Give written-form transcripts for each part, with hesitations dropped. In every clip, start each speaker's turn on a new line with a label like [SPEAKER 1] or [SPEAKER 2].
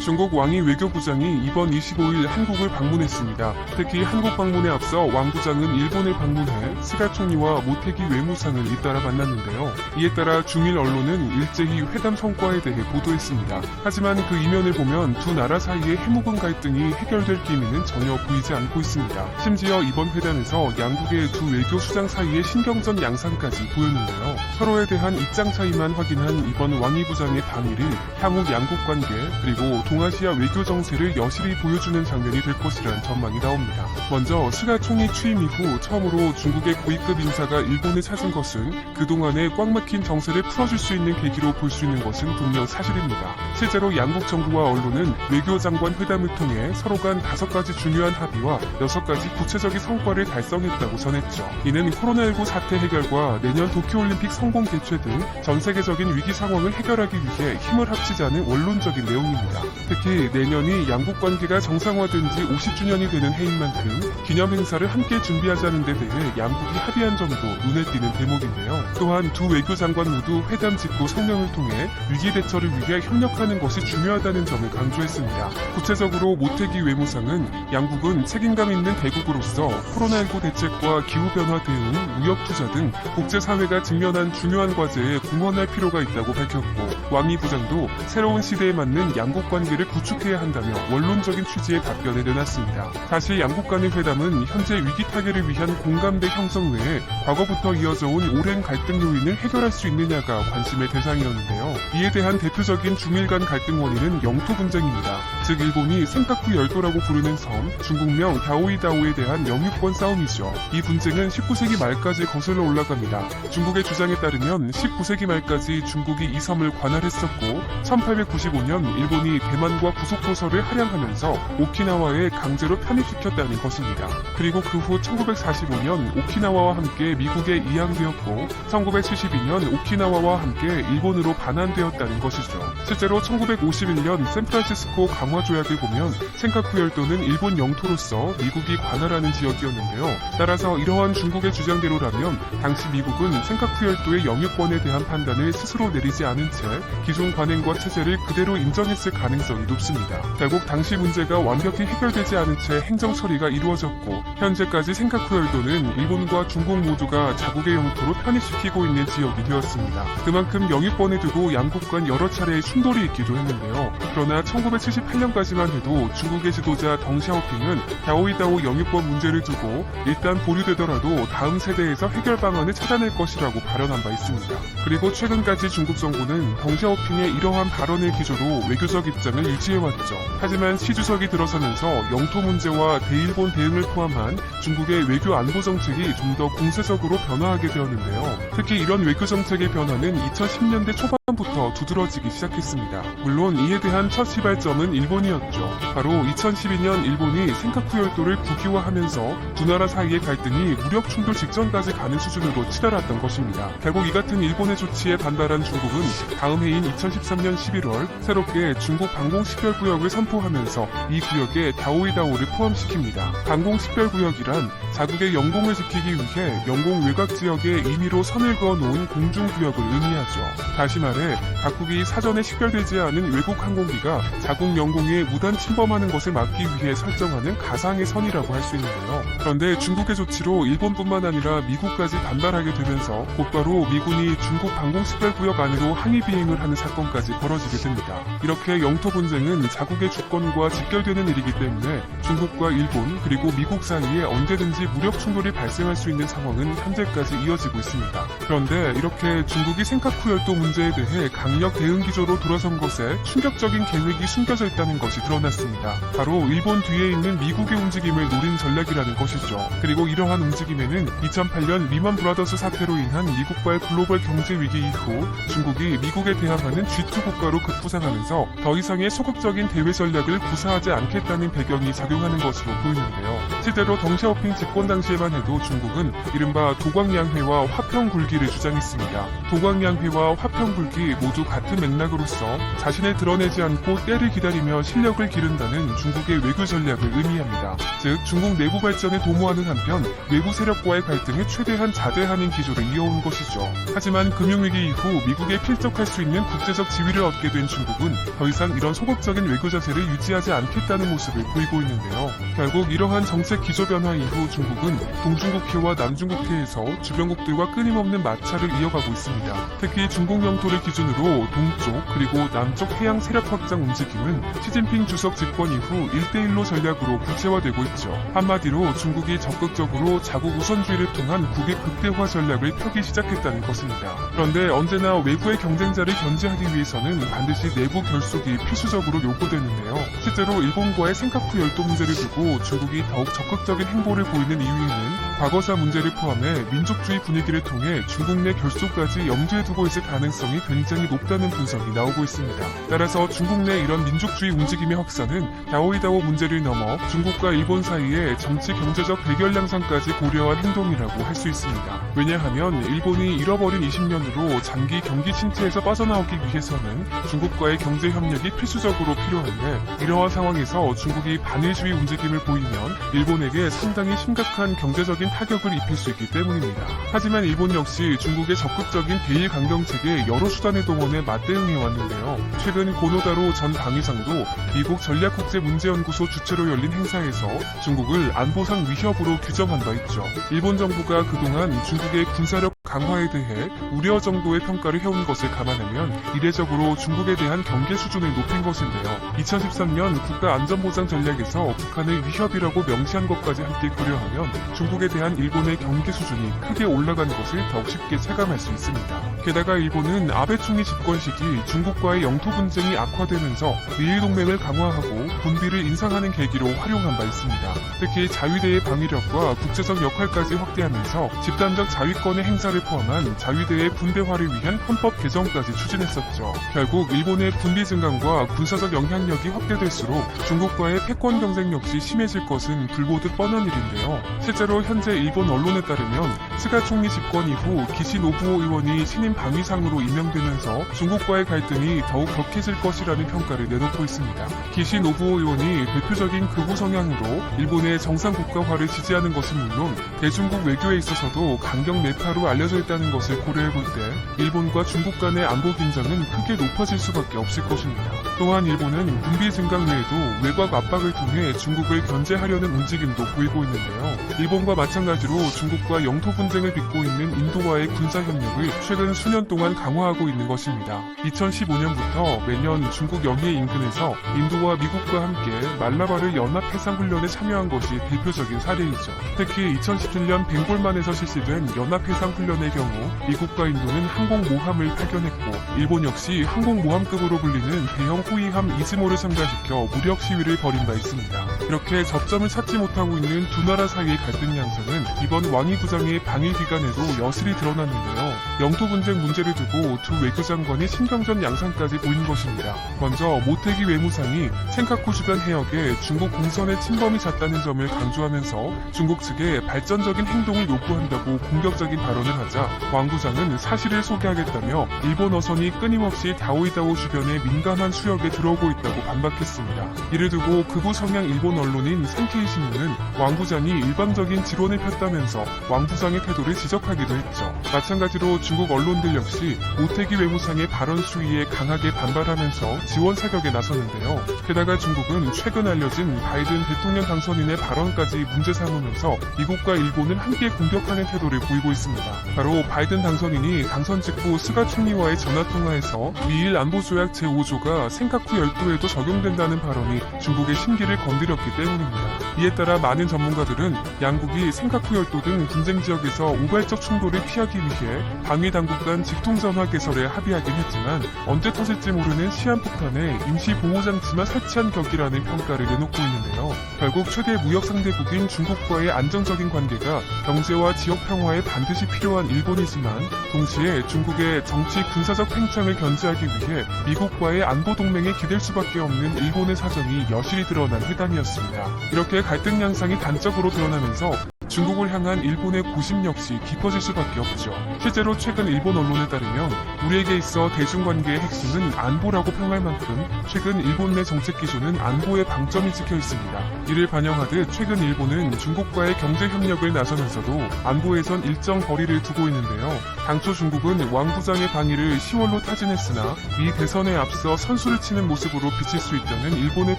[SPEAKER 1] 중국 왕이 외교부장이 이번 25일 한국을 방문했습니다. 특히 한국 방문에 앞서 왕 부장은 일본을 방문해 스가 총리와 모테기 외무상을 잇따라 만났는데요. 이에 따라 중일 언론은 일제히 회담 성과에 대해 보도했습니다. 하지만 그 이면을 보면 두 나라 사이의 해묵은 갈등이 해결될 기미는 전혀 보이지 않고 있습니다. 심지어 이번 회담에서 양국의 두 외교 수장 사이의 신경전 양상까지 보였는데요. 서로에 대한 입장 차이만 확인한 이번 왕이 부장의 방일이 향후 양국 관계 그리고 동아시아 외교 정세를 여실히 보여주는 장면이 될 것이라는 전망이 나옵니다. 먼저 스가 총리 취임 이후 처음으로 중국의 고위급 인사가 일본을 찾은 것은 그동안의 꽉 막힌 정세를 풀어줄 수 있는 계기로 볼 수 있는 것은 분명 사실입니다. 실제로 양국 정부와 언론은 외교장관 회담을 통해 서로 간 5가지 중요한 합의와 6가지 구체적인 성과를 달성했다고 전했죠. 이는 코로나19 사태 해결과 내년 도쿄올림픽 성공 개최 등 전 세계적인 위기 상황을 해결하기 위해 힘을 합치자는 원론적인 내용입니다. 특히 내년이 양국 관계가 정상화된 지 50주년이 되는 해인 만큼 기념 행사를 함께 준비하자는 데 대해 양국이 합의한 점도 눈에 띄는 대목인데요. 또한 두 외교장관 모두 회담 직후 성명을 통해 위기 대처를 위해 협력하는 것이 중요하다는 점을 강조했습니다. 구체적으로 모테기 외무상은 양국은 책임감 있는 대국으로서 코로나19 대책과 기후변화 대응, 무역투자 등 국제사회가 직면한 중요한 과제에 공헌할 필요가 있다고 밝혔고 왕이 부장도 새로운 시대에 맞는 양국 관계를 구축해야 한다며 원론적인 취지의 답변을 내놨습니다. 사실 양국 간의 회담은 현재 위기 타개를 위한 공감대 형성 외에 과거부터 이어져 온 오랜 갈등 요인을 해결할 수 있느냐가 관심의 대상이었는데요. 이에 대한 대표적인 중일 간 갈등 원인은 영토 분쟁입니다. 즉 일본이 센카쿠 열도라고 부르는 섬, 중국명 갸오이다오에 대한 영유권 싸움이죠. 이 분쟁은 19세기 말까지 거슬러 올라갑니다. 중국의 주장에 따르면 19세기 말까지 중국이 이 섬을 관할했었고 1895년 일본이 대만과 구속도서를 할양하면서 오키나와에 강제로 편입시켰다는 것입니다. 그리고 그 후 1945년 오키나와와 함께 미국에 이양되었고 1972년 오키나와와 함께 일본으로 반환되었다는 것이죠. 실제로 1951년 샌프란시스코 강화조약을 보면 센카쿠 열도는 일본 영토로서 미국이 관할하는 지역이었는데요. 따라서 이러한 중국의 주장대로라면 당시 미국은 센카쿠 열도의 영유권에 대한 판단을 스스로 내리지 않은 채 기존 관행과 체제를 그대로 인정했을 가능성이 높습니다. 결국 당시 문제가 완벽히 해결되지 않은 채 행정 처리가 이루어졌고 현재까지 센카쿠 열도는 일본과 중국 모두가 자국의 영토로 편입시키고 있는 지역이 되었습니다. 그만큼 영유권을 두고 양국 간 여러 차례의 충돌이 있기도 했는데요. 그러나 1978년까지만 해도 중국의 지도자 덩샤오핑은 갸오이다오 영유권 문제를 두고 일단 보류되더라도 다음 세대에서 해결 방안을 찾아낼 것이라고 발언한 바 있습니다. 그리고 최근까지 중국 정부는 덩샤오핑의 이러한 발언을 기조로 외교적 입장을 유지해왔죠. 하지만 시 주석이 들어서면서 영토 문제와 대일본 대응을 포함한 중국의 외교 안보 정책이 좀 더 공세적으로 변화하게 되었는데요. 특히 이런 외교 정책의 변화는 2010년대 초반부터 두드러지기 시작했습니다. 물론 이에 대한 첫 시발점은 일본이었죠. 바로 2012년 일본이 센카쿠 열도를 국유화하면서 두 나라 사이의 갈등이 무력 충돌 직전까지 가는 수준으로 치달았던 것입니다. 결국 이 같은 일본의 조치에 반발한 중국은 다음 해인 2013년 11월 새롭게 중국 방공식별구역을 선포하면서 이 구역에 갸오이다오를 포함시킵니다. 방공식별구역이란 자국의 영공을 지키기 위해 영공 외곽 지역에 임의로 선을 그어놓은 공중구역을 의미하죠. 다시 말해 각국이 사전에 식별되지 않은 외국 항공기가 자국 영공에 무단 침범하는 것을 막기 위해 설정하는 가상의 선이라고 할 수 있는데요. 그런데 중국의 조치로 일본뿐만 아니라 미국까지 반발하게 되면서 곧바로 미군이 중국 방공식별구역 안으로 항해 비행을 하는 사건까지 벌어지게 됩니다. 이렇게 영토 분쟁은 자국의 주권과 직결되는 일이기 때문에 중국과 일본 그리고 미국 사이에 언제든지 무력 충돌이 발생할 수 있는 상황은 현재까지 이어지고 있습니다. 그런데 이렇게 중국이 센카쿠 열도 문제에 대해 강력 대응 기조로 돌아선 것에 충격적인 계획이 숨겨져 있다는 것이 드러났습니다. 바로 일본 뒤에 있는 미국의 움직임을 노린 전략이라는 것이죠. 그리고 이러한 움직임에는 2008년 리먼 브라더스 사태로 인한 미국발 글로벌 경제 위기 이후 중국이 미국에 대항하는 G2 국가로 급부상하면서 더 이상의 소극적인 대외 전략을 구사하지 않겠다는 배경이 작용하는 것으로 보이는데요. 실제로 덩샤오핑 집권 당시에만 해도 중국은 이른바 도광양회와 화평굴기를 주장했습니다. 도광양회와 화평굴기 모두 같은 맥락으로서 자신을 드러내지 않고 때를 기다리며 실력을 기른다는 중국의 외교 전략을 의미합니다. 즉 중국 내부 발전에 도모하는 한편 외부 세력과의 갈등을 최대한 자제하는 기조를 이어온 것이죠. 하지만 금융위기 이후 미국에 필적할 수 있는 국제적 지위를 얻게 된 중국은 더 이상 이런 소극적인 외교 자세를 유지하지 않겠다는 모습을 보이고 있는데요. 결국 이러한 정책 기조 변화 이후 중국은 동중국해와 남중국해에서 주변국들과 끊임없는 마찰을 이어가고 있습니다. 특히 중국 영토를 기준으로 동쪽 그리고 남쪽 해양 세력 확장 움직임은 시진핑 주석 집권 이후 1대1로 전략으로 구체화되고 있죠. 한마디로 중국이 적극적으로 자국 우선주의를 통한 국익 극대화 전략을 펴기 시작했다는 것입니다. 그런데 언제나 외부의 경쟁자를 견제하기 위해서는 반드시 내부 결속이 필수적으로 요구되는데요. 실제로 일본과의 센카쿠 열도 문제를 두고 중국이 더욱 적극적인 행보를 보이는 이유에는 과거사 문제를 포함해 민족주의 분위기를 통해 중국 내 결속까지 염두에 두고 있을 가능성이 굉장히 높다는 분석이 나오고 있습니다. 따라서 중국 내 이런 민족주의 움직임의 확산은 다오이다오 문제를 넘어 중국과 일본 사이의 정치 경제적 대결 양상까지 고려한 행동이라고 할 수 있습니다. 왜냐하면 일본이 잃어버린 20년으로 장기 경기 침체에서 빠져나오기 위해서는 중국과의 경제 협력이 필수적으로 필요한데 이러한 상황에서 중국이 반일주의 움직임을 보이면 일본에게 상당히 심각한 경제적인 타격을 입힐 수 있기 때문입니다. 하지만 일본 역시 중국의 적극적인 대일 강경책에 여러 수단을 동원해 맞대응해 왔는데요. 최근 고노다로 전 방위상도 미국 전략국제문제연구소 주최로 열린 행사에서 중국을 안보상 위협으로 규정한 바 있죠. 일본 정부가 그동안 중국의 군사력 강화에 대해 우려 정도의 평가를 해온 것을 감안하면 이례적으로 중국에 대한 경계 수준을 높인 것인데요. 2013년 국가안전보장 전략에서 북한을 위협이라고 명시한 것까지 함께 고려하면 중국에 대한 일본의 경계 수준이 크게 올라간 것을 더욱 쉽게 체감할 수 있습니다. 게다가 일본은 아베 총리 집권 시기 중국과의 영토 분쟁이 악화되면서 미일 동맹을 강화하고 군비를 인상하는 계기로 활용한 바 있습니다. 특히 자위대의 방위력과 국제적 역할까지 확대하면서 집단적 자위권의 행사를 포함한 자위대의 분대화를 위한 헌법 개정까지 추진했었죠. 결국 일본의 군비 증강과 군사적 영향력이 확대될수록 중국과의 패권 경쟁 역시 심해질 것은 불보듯 뻔한 일인데요. 실제로 현재 일본 언론에 따르면 스가 총리 집권 이후 기시 노부오 의원이 신임 방위상으로 임명되면서 중국과의 갈등이 더욱 격해질 것이라는 평가를 내놓고 있습니다. 기시 노부오 의원이 대표적인 극우 성향으로 일본의 정상 국가화를 지지하는 것은 물론 대중국 외교에 있어서도 강경 매파로 알려져 있다는 것을 고려해 볼 때 일본과 중국 간의 안보 긴장은 크게 높아질 수밖에 없을 것입니다. 또한 일본은 군비 증강 외에도 외곽 압박을 통해 중국을 견제하려는 움직임도 보이고 있는데요. 일본과 마찬가지로 중국과 영토 분쟁을 빚고 있는 인도와의 군사 협력을 최근 수년 동안 강화하고 있는 것입니다. 2015년부터 매년 중국 영해 인근에서 인도와 미국과 함께 말라바르 연합 해상 훈련에 참여한 것이 대표적인 사례이죠. 특히 2017년 벵골만에서 실시된 연합 해상 훈련의 경우 미국과 인도는 항공모함을 파견했고 일본 역시 항공모함급으로 불리는 대형 호위함 이즈모를 참가시켜 무력 시위를 벌인 바 있습니다. 이렇게 접점을 찾지 못하고 있는 두 나라 사이의 갈등 양상은 이번 왕위부장의 방일 기간에도 여실히 드러났는데요. 영토 분쟁 문제를 두고 두 외교장관이 신경전 양상까지 보인 것입니다. 먼저 모테기 외무상이 센카쿠 주변 해역에 중국 공선의 침범이 잦다는 점을 강조하면서 중국 측에 발전적인 행동을 요구한다고 공격적인 발언을 하자 왕 부장은 사실을 소개하겠다며 일본 어선이 끊임없이 다오이다오 주변의 민감한 수역에 들어오고 있다고 반박했습니다. 이를 두고 극우 성향 일본 언론인 산케이 신문은 왕 부장이 일방적인 지론을 폈다면서 왕 부장의 태도를 지적하기도 했죠. 마찬가지로 중국 언론들 역시 모테기 외무상의 발언 수위에 강하게 반발하면서 지원 사격에 나섰는데요. 게다가 중국은 최근 알려진 바이든 대통령 당선인의 발언까지 문제 삼으면서 미국과 일본을 함께 공격하는 태도를 보이고 있습니다. 바로 바이든 당선인이 당선 직후 스가 총리와의 전화통화에서 미일 안보조약 제5조가 센카쿠 열도에도 적용된다는 발언이 중국의 심기를 건드렸기 때문입니다. 이에 따라 많은 전문가들은 양국이 센카쿠 열도 등 분쟁 지역에서 우발적 충돌을 피하기 위해 방위 당국 간 직통전화 개설에 합의하긴 했지만 언제 터질지 모르는 시한폭탄에 임시 보호장치만 설치한 격이라는 평가를 내놓고 있는데요. 결국 최대 무역 상대국인 중국과의 안정적인 관계가 경제와 지역 평화에 반드시 필요한 일본이지만 동시에 중국의 정치 군사적 팽창을 견제하기 위해 미국과의 안보 동맹에 기댈 수밖에 없는 일본의 사정이 여실히 드러난 회담이었습니다. 이렇게 갈등 양상이 단적으로 드러나면서 중국을 향한 일본의 고심 역시 깊어질 수밖에 없죠. 실제로 최근 일본 언론에 따르면 우리에게 있어 대중관계의 핵심은 안보라고 평할 만큼 최근 일본 내 정책 기조는 안보에 방점이 찍혀 있습니다. 이를 반영하듯 최근 일본은 중국과의 경제 협력을 나서면서도 안보에선 일정 거리를 두고 있는데요. 당초 중국은 왕 부장의 방위를 10월로 타진했으나 미 대선에 앞서 선수를 치는 모습으로 비칠 수 있다는 일본의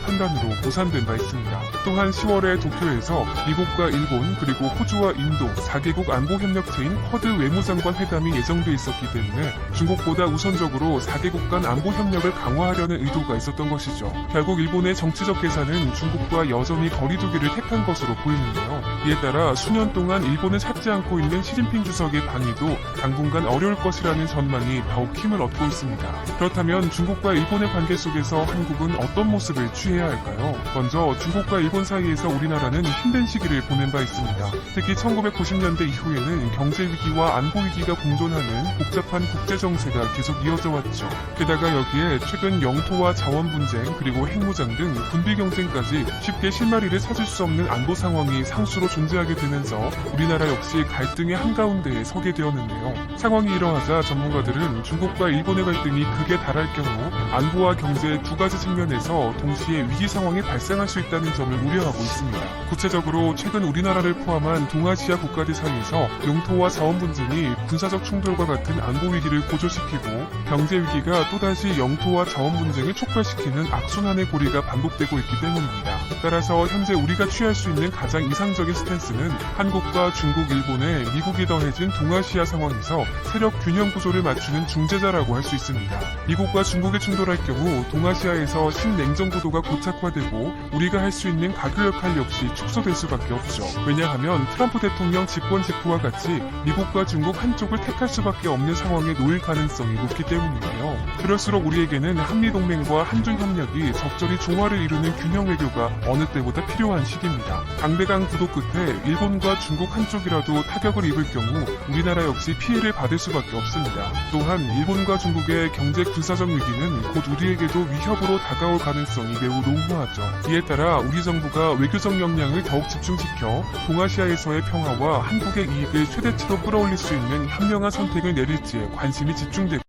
[SPEAKER 1] 판단으로 무산된 바 있습니다. 또한 10월에 도쿄에서 미국과 일본 그리고 호주와 인도 4개국 안보협력체인 쿼드 외무장관 회담이 예정돼 있었기 때문에 중국보다 우선적으로 4개국 간 안보협력을 강화하려는 의도가 있었던 것이죠. 결국 일본의 정치적 계산은 중국과 여전히 거리두기를 택한 것으로 보이는데요. 이에 따라 수년 동안 일본을 찾지 않고 있는 시진핑 주석의 방위도 당분간 어려울 것이라는 전망이 더욱 힘을 얻고 있습니다. 그렇다면 중국과 일본의 관계 속에서 한국은 어떤 모습을 취해야 할까요? 먼저 중국과 일본 사이에서 우리나라는 힘든 시기를 보낸 바 있습니다. 특히 1990년대 이후에는 경제 위기와 안보 위기가 공존하는 복잡한 국제 정세가 계속 이어져 왔죠. 게다가 여기에 최근 영토와 자원 분쟁 그리고 핵무장 등 군비 경쟁까지 쉽게 실마리를 찾을 수 없는 안보 상황이 상수로 존재하게 되면서 우리나라 역시 갈등의 한가운데에 서게 되었는데요. 상황이 이러하자 전문가들은 중국과 일본의 갈등이 극에 달할 경우 안보와 경제 두 가지 측면에서 동시에 위기 상황이 발생할 수 있다는 점을 우려하고 있습니다. 구체적으로 최근 우리나라를 포함한 동아시아 국가들 사이에서 영토와 자원 분쟁이 군사적 충돌과 같은 안보 위기를 고조시키고 경제 위기가 또다시 영토와 자원 분쟁을 촉발시키는 악순환의 고리가 반복되고 있기 때문입니다. 따라서 현재 우리가 취할 수 있는 가장 이상적인 스탠스는 한국과 중국, 일본에 미국이 더해진 동아시아 상황에서 세력 균형 구조를 맞추는 중재자라고 할 수 있습니다. 미국과 중국이 충돌할 경우 동아시아에서 신냉전 구도가 고착화되고 우리가 할 수 있는 가교 역할 역시 축소될 수밖에 없죠. 왜냐하면 트럼프 대통령 집권 직후와 같이 미국과 중국 한쪽을 택할 수밖에 없는 상황에 놓일 가능성이 높기 때문인데요. 그럴수록 우리에게는 한미동맹과 한중협력이 적절히 조화를 이루는 균형 외교가 어느 때보다 필요한 시기입니다. 강대강 구도 끝에 일본과 중국 한쪽이라도 타격을 입을 경우 우리나라 역시 피해를 받을 수밖에 없습니다. 또한 일본과 중국의 경제 군사적 위기는 곧 우리에게도 위협으로 다가올 가능성이 매우 농후하죠. 이에 따라 우리 정부가 외교적 역량을 더욱 집중시켜 동아시아에서의 평화와 한국의 이익을 최대치로 끌어올릴 수 있는 현명한 선택을 내릴지에 관심이 집중되고